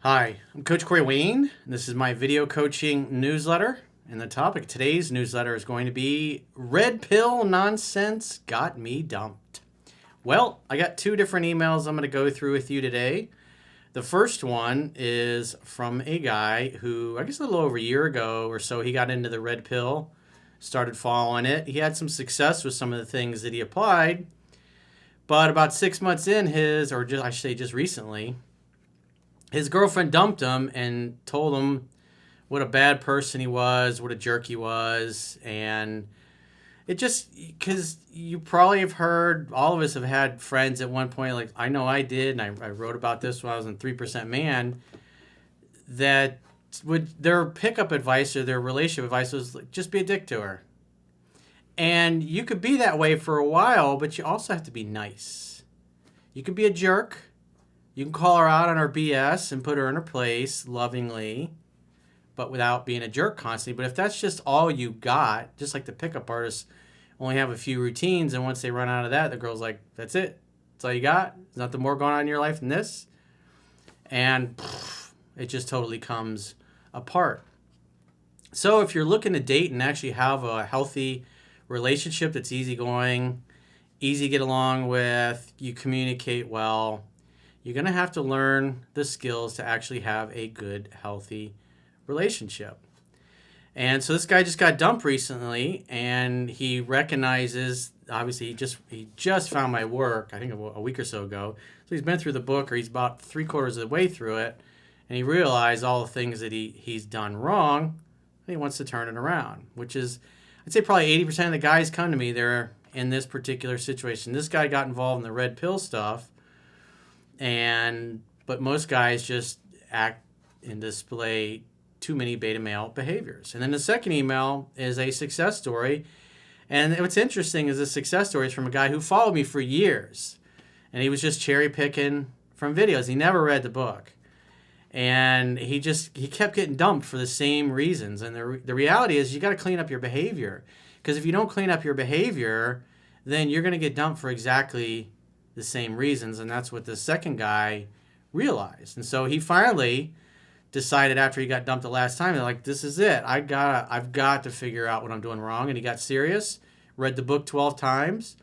Hi, I'm Coach Corey Wayne, and this is my video coaching newsletter. And the topic of today's newsletter is going to be Red Pill Nonsense Got Me Dumped. Well, I got two different emails I'm going to go through with you today. The first one is from a guy who, I guess a little over a year ago or so, he got into the red pill, started following it. He had some success with some of the things that he applied, but about 6 months in I should say just recently, his girlfriend dumped him and told him what a bad person he was, what a jerk he was. And it just, because you probably have heard, all of us have had friends at one point, like I know I did, and I wrote about this when I was in 3% Man, that would their pickup advice or their relationship advice was like, just be a dick to her. And you could be that way for a while, but you also have to be nice. You could be a jerk. You can call her out on her BS and put her in her place lovingly, but without being a jerk constantly. But if that's just all you got, just like the pickup artists only have a few routines, and once they run out of that, the girl's like, that's it. That's all you got? There's nothing more going on in your life than this? And it just totally comes apart. So if you're looking to date and actually have a healthy relationship that's easygoing, easy to get along with, you communicate well, you're going to have to learn the skills to actually have a good, healthy relationship. And so this guy just got dumped recently, and he recognizes, obviously he just found my work, I think a week or so ago. So he's been through the book, or he's about 3/4 of the way through it, and he realized all the things that he's done wrong, and he wants to turn it around, which is, I'd say probably 80% of the guys come to me, they're in this particular situation. This guy got involved in the red pill stuff, but most guys just act and display too many beta male behaviors. And then the second email is a success story. And what's interesting is the success story is from a guy who followed me for years. And he was just cherry picking from videos. He never read the book. And he kept getting dumped for the same reasons. And the reality is you got to clean up your behavior. Because if you don't clean up your behavior, then you're going to get dumped for exactly the same reasons. And that's what the second guy realized. And so he finally decided, after he got dumped the last time, they're like, this is it. I've got to figure out what I'm doing wrong. And he got serious, read the book 12 times,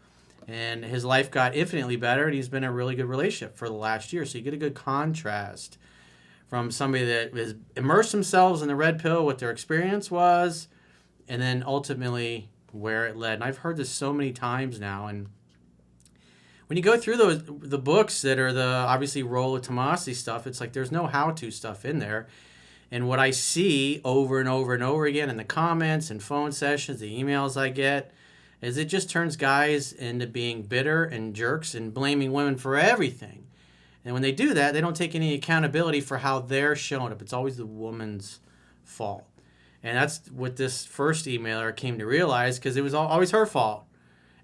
and his life got infinitely better, and he's been in a really good relationship for the last year. So you get a good contrast from somebody that has immersed themselves in the red pill, what their experience was, and then ultimately where it led. And I've heard this so many times now. And when you go through the books that are the obviously Roll of Tomasi stuff, it's like there's no how-to stuff in there. And what I see over and over and over again in the comments and phone sessions, the emails I get, is it just turns guys into being bitter and jerks and blaming women for everything. And when they do that, they don't take any accountability for how they're showing up. It's always the woman's fault. And that's what this first emailer came to realize, because it was always her fault.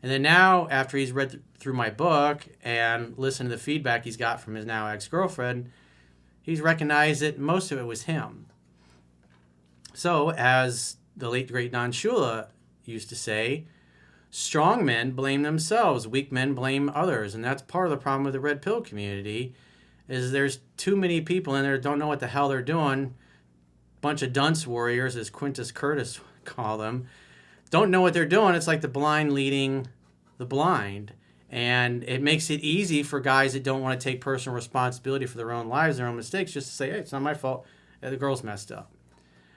And then now, after he's read through my book and listened to the feedback he's got from his now ex-girlfriend, he's recognized that most of it was him. So, as the late, great Don Shula used to say, strong men blame themselves, weak men blame others. And that's part of the problem with the red pill community, is there's too many people in there that don't know what the hell they're doing. Bunch of dunce warriors, as Quintus Curtis would call them, don't know what they're doing. It's like the blind leading the blind. And it makes it easy for guys that don't want to take personal responsibility for their own lives, their own mistakes, just to say, hey, it's not my fault. The girl's messed up.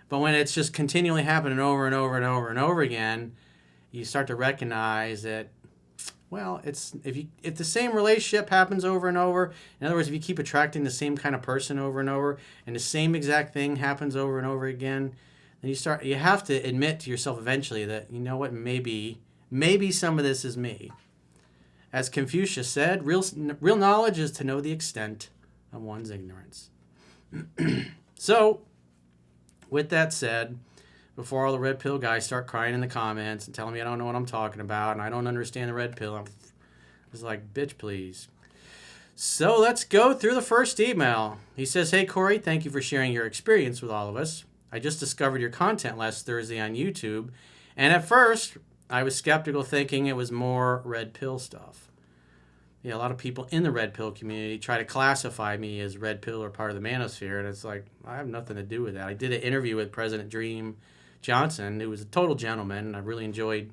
But when it's just continually happening over and over and over and over again, you start to recognize that, well, it's if the same relationship happens over and over, in other words, if you keep attracting the same kind of person over and over, and the same exact thing happens over and over again, then you have to admit to yourself eventually that, you know what, maybe some of this is me. As Confucius said, real knowledge is to know the extent of one's ignorance. So, with that said, before all the red pill guys start crying in the comments and telling me I don't know what I'm talking about and I don't understand the red pill, I'm just like, bitch, please. So let's go through the first email. He says, hey, Corey, thank you for sharing your experience with all of us. I just discovered your content last Thursday on YouTube, and at first I was skeptical, thinking it was more red pill stuff. A lot of people in the red pill community try to classify me as red pill or part of the manosphere, and it's like, I have nothing to do with that. I did an interview with President Dream Johnson, who was a total gentleman. I really enjoyed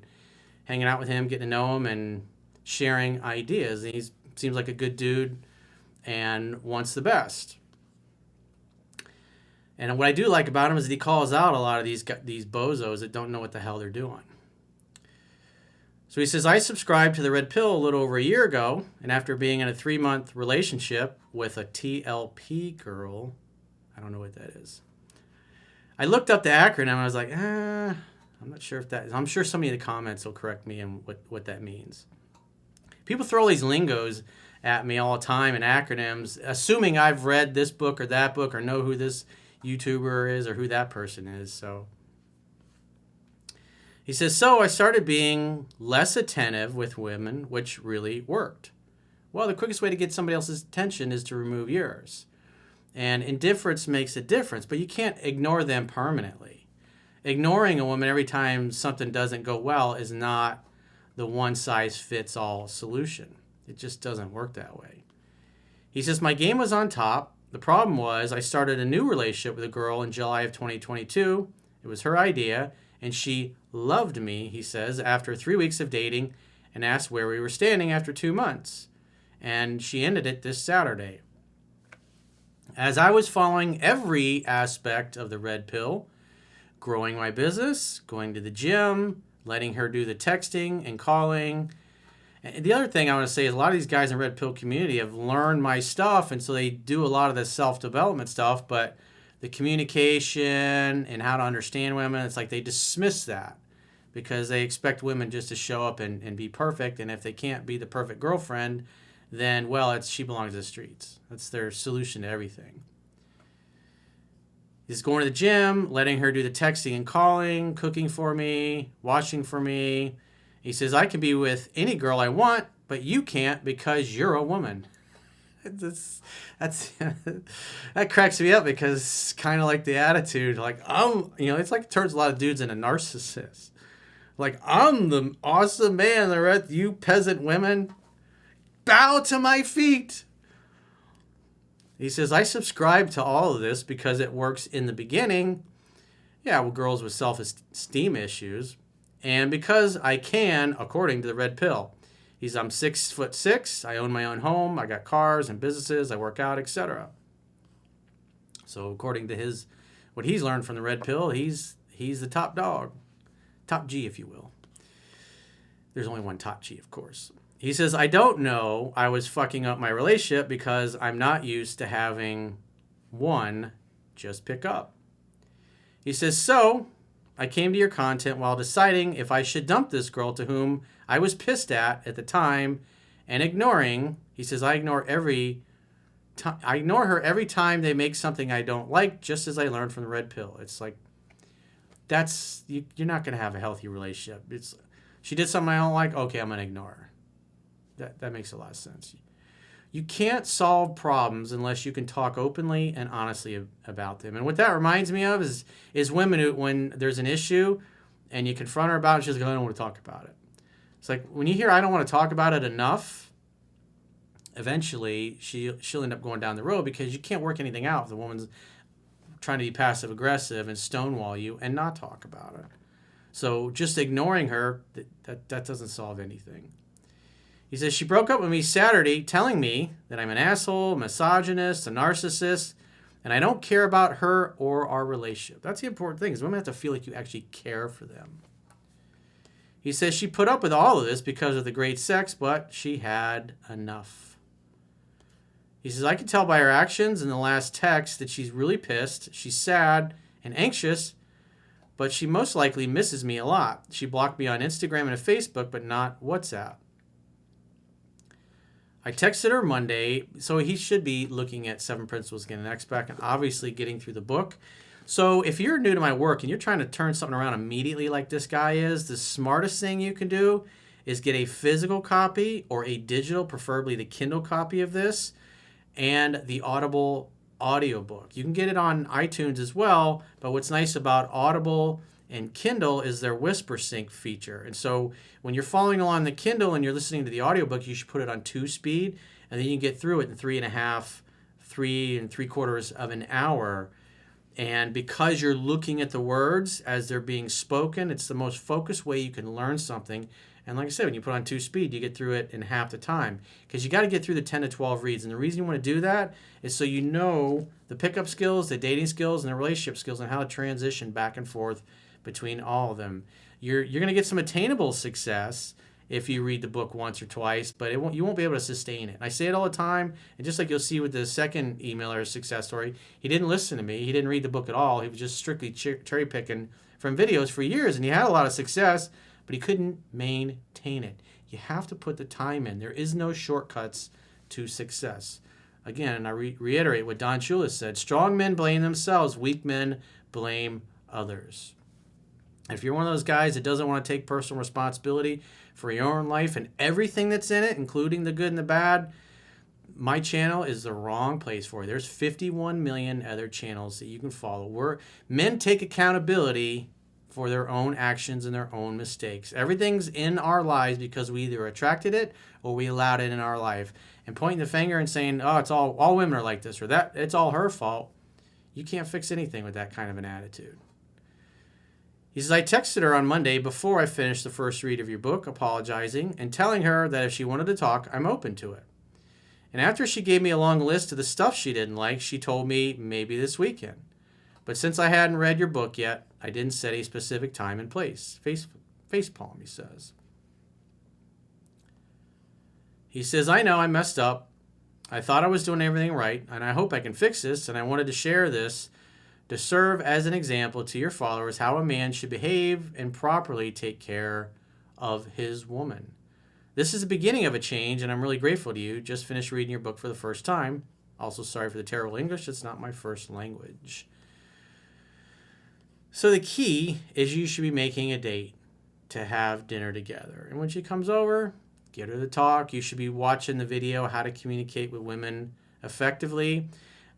hanging out with him, getting to know him, and sharing ideas. And he seems like a good dude and wants the best. And what I do like about him is that he calls out a lot of these bozos that don't know what the hell they're doing. So he says, I subscribed to the red pill a little over a year ago, and after being in a 3-month relationship with a TLP girl, I don't know what that is. I looked up the acronym, and I was like, I'm not sure if that is. I'm sure somebody in the comments will correct me on what that means. People throw all these lingos at me all the time and acronyms, assuming I've read this book or that book or know who this YouTuber is or who that person is. So he says, so I started being less attentive with women, which really worked. Well, the quickest way to get somebody else's attention is to remove yours. And indifference makes a difference, but you can't ignore them permanently. Ignoring a woman every time something doesn't go well is not the one-size-fits-all solution. It just doesn't work that way. He says, my game was on top. The problem was I started a new relationship with a girl in July of 2022. It was her idea, and she loved me, he says, after 3 weeks of dating and asked where we were standing after 2 months. And she ended it this Saturday. As I was following every aspect of the red pill, growing my business, going to the gym, letting her do the texting and calling. And the other thing I want to say is a lot of these guys in red pill community have learned my stuff, and so they do a lot of the self-development stuff, but the communication and how to understand women, it's like they dismiss that because they expect women just to show up and be perfect, and if they can't be the perfect girlfriend, then, well, she belongs to the streets. That's their solution to everything. He's going to the gym, letting her do the texting and calling, cooking for me, washing for me. He says, I can be with any girl I want, but you can't because you're a woman. That cracks me up because it's kind of like the attitude, like, it's like it turns a lot of dudes into narcissists. Like, I'm the awesome man, you peasant women, bow to my feet. He says, I subscribe to all of this because it works in the beginning. Yeah, well, girls with self-esteem issues. And because I can, according to the red pill. I'm 6'6", I own my own home, I got cars and businesses, I work out, etc. So according to what he's learned from the red pill, he's the top dog. Top G, if you will. There's only one top G, of course. He says, I don't know I was fucking up my relationship because I'm not used to having one just pick up. He says, so I came to your content while deciding if I should dump this girl to whom I was pissed at the time and ignoring. He says, I ignore her every time they make something I don't like, just as I learned from the red pill. It's like, you're not going to have a healthy relationship. She did something I don't like, okay, I'm going to ignore her. That makes a lot of sense. You can't solve problems unless you can talk openly and honestly about them. And what that reminds me of is women who, when there's an issue and you confront her about it, she's like, I don't want to talk about it. It's like when you hear I don't want to talk about it enough, eventually she'll end up going down the road because you can't work anything out if the woman's trying to be passive aggressive and stonewall you and not talk about it. So just ignoring her, that doesn't solve anything. He says, she broke up with me Saturday telling me that I'm an asshole, a misogynist, a narcissist, and I don't care about her or our relationship. That's the important thing, is women have to feel like you actually care for them. He says she put up with all of this because of the great sex, but she had enough. He says, I can tell by her actions in the last text that she's really pissed, she's sad and anxious, but she most likely misses me a lot. She blocked me on Instagram and Facebook, but not WhatsApp. I texted her Monday, so he should be looking at 7 Principles to Get an X-Pack and obviously getting through the book. So if you're new to my work and you're trying to turn something around immediately like this guy is, the smartest thing you can do is get a physical copy or a digital, preferably the Kindle copy of this, and the Audible audiobook. You can get it on iTunes as well, but what's nice about Audible And Kindle is their whisper sync feature. And so when you're following along the Kindle and you're listening to the audiobook, you should put it on 2 speed, and then you can get through it in 3.5 of an hour. And because you're looking at the words as they're being spoken, it's the most focused way you can learn something. And like I said, when you put on 2 speed, you get through it in half the time, because you got to get through the 10 to 12 reads. And the reason you want to do that is so you know the pickup skills, the dating skills, and the relationship skills, and how to transition back and forth between all of them. You're going to get some attainable success if you read the book once or twice, but you won't be able to sustain it. I say it all the time, and just like you'll see with the second emailer success story, he didn't listen to me. He didn't read the book at all. He was just strictly cherry picking from videos for years, and he had a lot of success, but he couldn't maintain it. You have to put the time in. There is no shortcuts to success. Again, I reiterate what Don Shula said: strong men blame themselves, weak men blame others. If you're one of those guys that doesn't want to take personal responsibility for your own life and everything that's in it, including the good and the bad, my channel is the wrong place for you. There's 51 million other channels that you can follow. Men take accountability for their own actions and their own mistakes. Everything's in our lives because we either attracted it or we allowed it in our life. And pointing the finger and saying, oh, it's all women are like this, or that it's all her fault, you can't fix anything with that kind of an attitude. He says, I texted her on Monday before I finished the first read of your book, apologizing and telling her that if she wanted to talk, I'm open to it. And after she gave me a long list of the stuff she didn't like, she told me maybe this weekend. But since I hadn't read your book yet, I didn't set a specific time and place. Facepalm, he says. He says, I know I messed up. I thought I was doing everything right, and I hope I can fix this, and I wanted to share this to serve as an example to your followers how a man should behave and properly take care of his woman. This is the beginning of a change, and I'm really grateful to you. Just finished reading your book for the first time. Also, sorry for the terrible English. It's not my first language. So the key is you should be making a date to have dinner together. And when she comes over, get her to talk. You should be watching the video, How to Communicate with Women Effectively.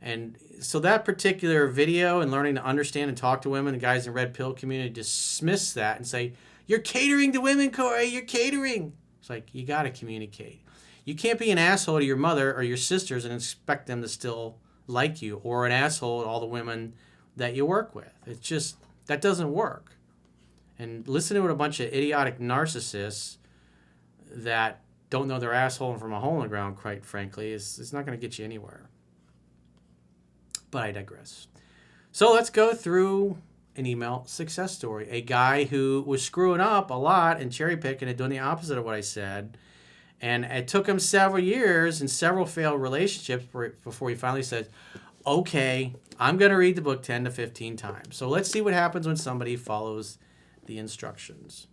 And so that particular video and learning to understand and talk to women, the guys in Red Pill community dismiss that and say, you're catering to women, Corey, you're catering. It's like, you got to communicate. You can't be an asshole to your mother or your sisters and expect them to still like you, or an asshole to all the women that you work with. It's just, that doesn't work. And listening to a bunch of idiotic narcissists that don't know their asshole from a hole in the ground, quite frankly, is not going to get you anywhere. But I digress. So let's go through an email success story. A guy who was screwing up a lot and cherry picking and doing the opposite of what I said. And it took him several years and several failed relationships before he finally said, okay, I'm going to read the book 10 to 15 times. So let's see what happens when somebody follows the instructions.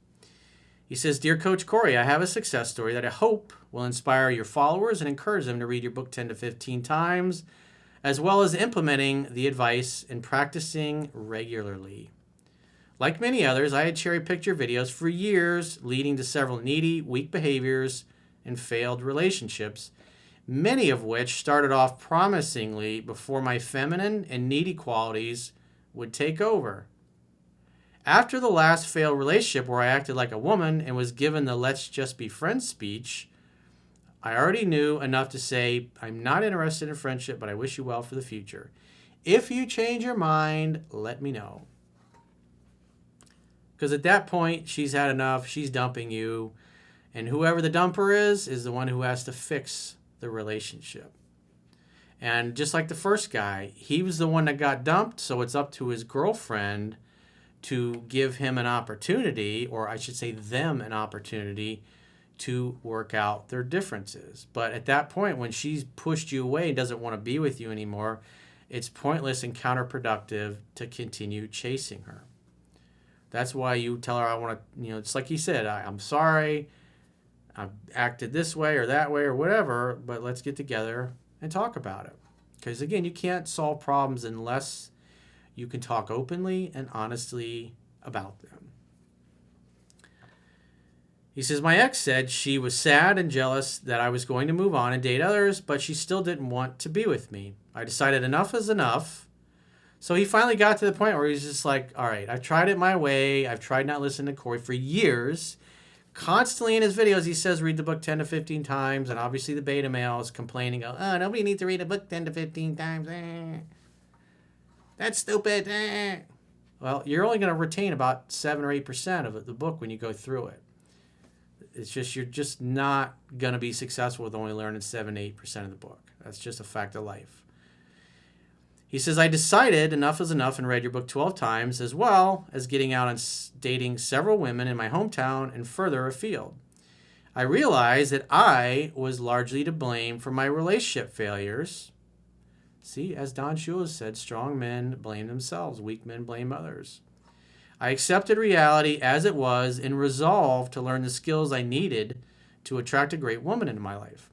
He says, Dear Coach Corey, I have a success story that I hope will inspire your followers and encourage them to read your book 10 to 15 times, as well as implementing the advice and practicing regularly. Like many others, I had cherry-picked your videos for years, leading to several needy, weak behaviors and failed relationships, many of which started off promisingly before my feminine and needy qualities would take over. After the last failed relationship where I acted like a woman and was given the let's just be friends speech, I already knew enough to say, I'm not interested in friendship, but I wish you well for the future. If you change your mind, let me know. Because at that point, she's had enough, she's dumping you, and whoever the dumper is the one who has to fix the relationship. And just like the first guy, he was the one that got dumped, so it's up to his girlfriend to give him an opportunity, or I should say them an opportunity, to work out their differences. But at that point, when she's pushed you away and doesn't want to be with you anymore, it's pointless and counterproductive to continue chasing her. That's why you tell her, I want to, it's like you said, I'm sorry, I've acted this way or that way or whatever, but let's get together and talk about it. Because again, you can't solve problems unless you can talk openly and honestly about them. He says, my ex said she was sad and jealous that I was going to move on and date others, but she still didn't want to be with me. I decided enough is enough, So he finally got to the point where he's just like, all right, I've tried it my way. I've tried not listening to Corey for years. Constantly in his videos, he says read the book 10 to 15 times. And obviously the beta male is complaining, oh, nobody needs to read a book 10 to 15 times. That's stupid. Well, you're only going to retain about 7 or 8% of the book when you go through it. It's just, you're just not going to be successful with only learning 7 to 8% of the book. That's just a fact of life. He says, I decided enough is enough and read your book 12 times, as well as getting out and dating several women in my hometown and further afield. I realized that I was largely to blame for my relationship failures. See, as Don Shula said, strong men blame themselves, weak men blame others. I accepted reality as it was and resolved to learn the skills I needed to attract a great woman into my life.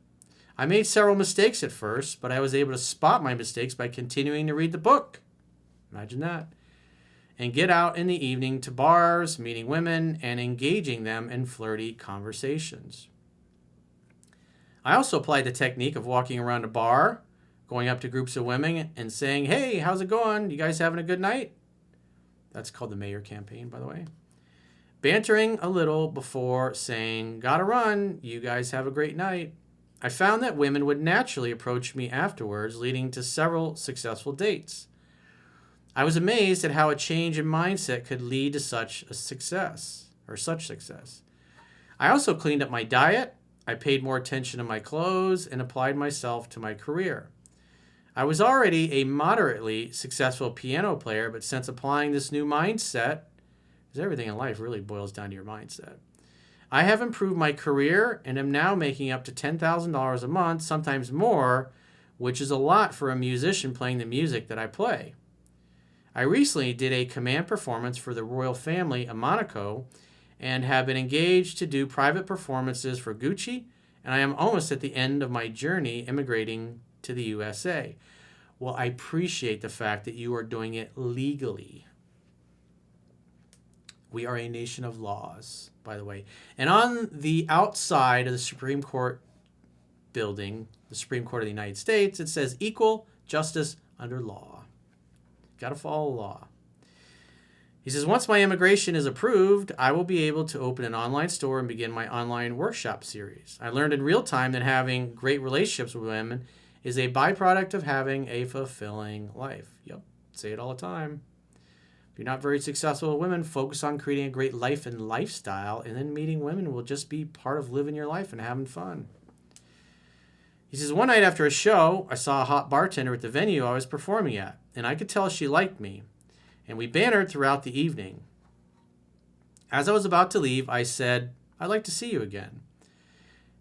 I made several mistakes at first, but I was able to spot my mistakes by continuing to read the book. Imagine that. And get out in the evening to bars, meeting women, and engaging them in flirty conversations. I also applied the technique of walking around a bar, going up to groups of women and saying, hey, how's it going? You guys having a good night? That's called the mayor campaign, by the way. Bantering a little before saying, gotta run, you guys have a great night. I found that women would naturally approach me afterwards, leading to several successful dates. I was amazed at how a change in mindset could lead to such success. I also cleaned up my diet, I paid more attention to my clothes, and applied myself to my career. I was already a moderately successful piano player, but since applying this new mindset, because everything in life really boils down to your mindset, I have improved my career and am now making up to $10,000 a month, sometimes more, which is a lot for a musician playing the music that I play. I recently did a command performance for the royal family of Monaco and have been engaged to do private performances for Gucci, and I am almost at the end of my journey immigrating to the USA. Well, I appreciate the fact that you are doing it legally. We are a nation of laws, by the way. And on the outside of the Supreme Court building, the Supreme Court of the United States, it says equal justice under law. Got to follow the law. He says, once my immigration is approved, I will be able to open an online store and begin my online workshop series. I learned in real time that having great relationships with women is a byproduct of having a fulfilling life. Yep, say it all the time. If you're not very successful with women, focus on creating a great life and lifestyle, and then meeting women will just be part of living your life and having fun. He says, one night after a show, I saw a hot bartender at the venue I was performing at, and I could tell she liked me, and we bantered throughout the evening. As I was about to leave, I said, I'd like to see you again.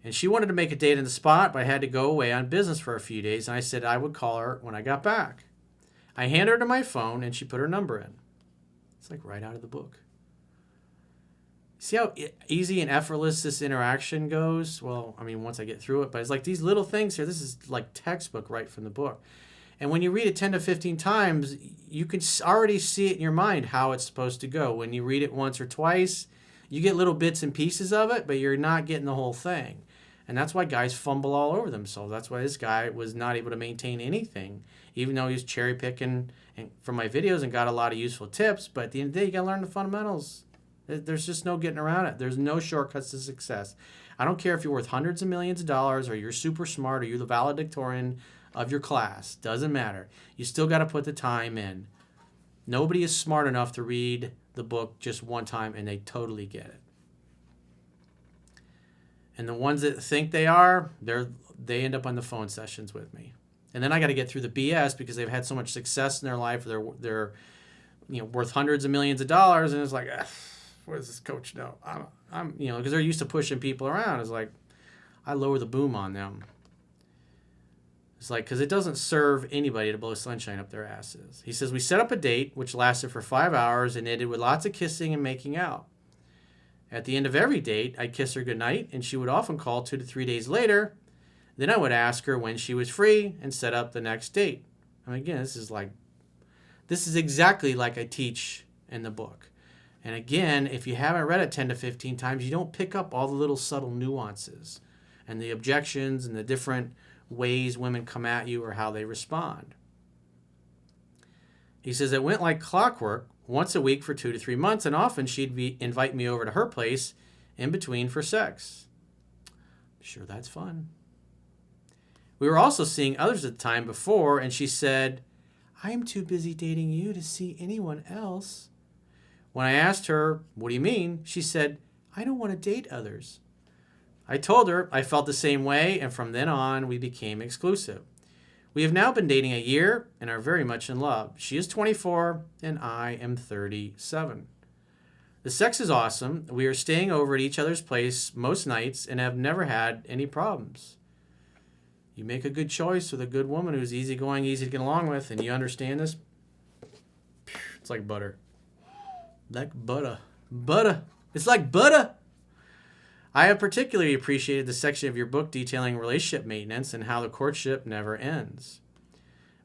And she wanted to make a date on the spot, but I had to go away on business for a few days, and I said I would call her when I got back. I handed her my phone, and she put her number in. It's like right out of the book. See how easy and effortless this interaction goes? Well, I mean, once I get through it, but it's like these little things here. This is like textbook right from the book. And when you read it 10 to 15 times, you can already see it in your mind how it's supposed to go. When you read it once or twice, you get little bits and pieces of it, but you're not getting the whole thing. And that's why guys fumble all over themselves. That's why this guy was not able to maintain anything, even though he was cherry picking from my videos and got a lot of useful tips. But at the end of the day, you got to learn the fundamentals. There's just no getting around it. There's no shortcuts to success. I don't care if you're worth hundreds of millions of dollars or you're super smart or you're the valedictorian of your class. Doesn't matter. You still got to put the time in. Nobody is smart enough to read the book just one time and they totally get it. And the ones that think they are, they end up on the phone sessions with me. And then I got to get through the BS because they've had so much success in their life. They're worth hundreds of millions of dollars, and it's like, what does this coach know? I'm because they're used to pushing people around. It's like I lower the boom on them. It's like, because it doesn't serve anybody to blow sunshine up their asses. He says, we set up a date, which lasted for 5 hours and ended with lots of kissing and making out. At the end of every date, I'd kiss her goodnight, and she would often call 2 to 3 days later. Then I would ask her when she was free and set up the next date. I mean, again, this is exactly like I teach in the book. And again, if you haven't read it 10 to 15 times, you don't pick up all the little subtle nuances and the objections and the different ways women come at you or how they respond. He says, it went like clockwork, once a week for 2 to 3 months, and often invite me over to her place in between for sex. Sure, that's fun. We were also seeing others at the time before, and she said, I am too busy dating you to see anyone else. When I asked her, what do you mean? She said, I don't want to date others. I told her I felt the same way, and from then on, we became exclusive. We have now been dating a year and are very much in love. She is 24, and I am 37. The sex is awesome. We are staying over at each other's place most nights and have never had any problems. You make a good choice with a good woman who's easygoing, easy to get along with, and you understand this. It's like butter. Like butter. Butter. It's like butter. I have particularly appreciated the section of your book detailing relationship maintenance and how the courtship never ends.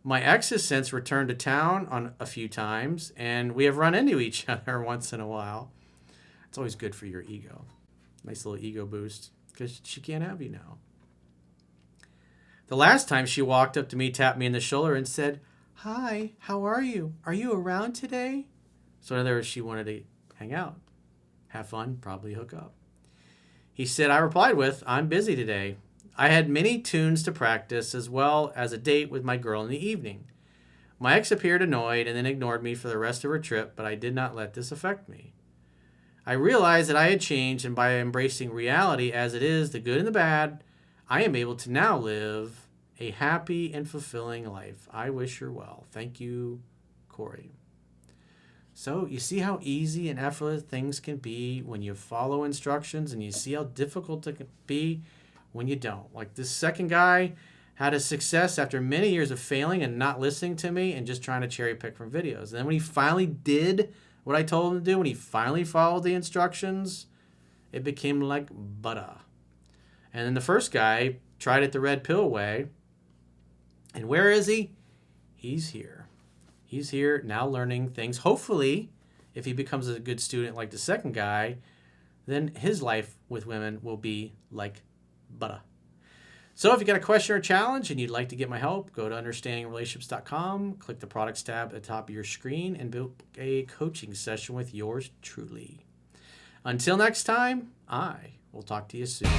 My ex has since returned to town on a few times, and we have run into each other once in a while. It's always good for your ego. Nice little ego boost, because she can't have you now. The last time she walked up to me, tapped me in the shoulder, and said, Hi, how are you? Are you around today? So in other words, she wanted to hang out, have fun, probably hook up. He said, I replied with, I'm busy today. I had many tunes to practice as well as a date with my girl in the evening. My ex appeared annoyed and then ignored me for the rest of her trip, but I did not let this affect me. I realized that I had changed, and by embracing reality as it is, the good and the bad, I am able to now live a happy and fulfilling life. I wish her well. Thank you, Corey. So you see how easy and effortless things can be when you follow instructions, and you see how difficult it can be when you don't. Like this second guy had a success after many years of failing and not listening to me and just trying to cherry pick from videos. And then when he finally did what I told him to do, when he finally followed the instructions, it became like butter. And then the first guy tried it the red pill way. And where is he? He's here. He's here now learning things. Hopefully, if he becomes a good student like the second guy, then his life with women will be like butter. So if you got a question or challenge and you'd like to get my help, go to understandingrelationships.com, click the products tab at the top of your screen, and book a coaching session with yours truly. Until next time, I will talk to you soon.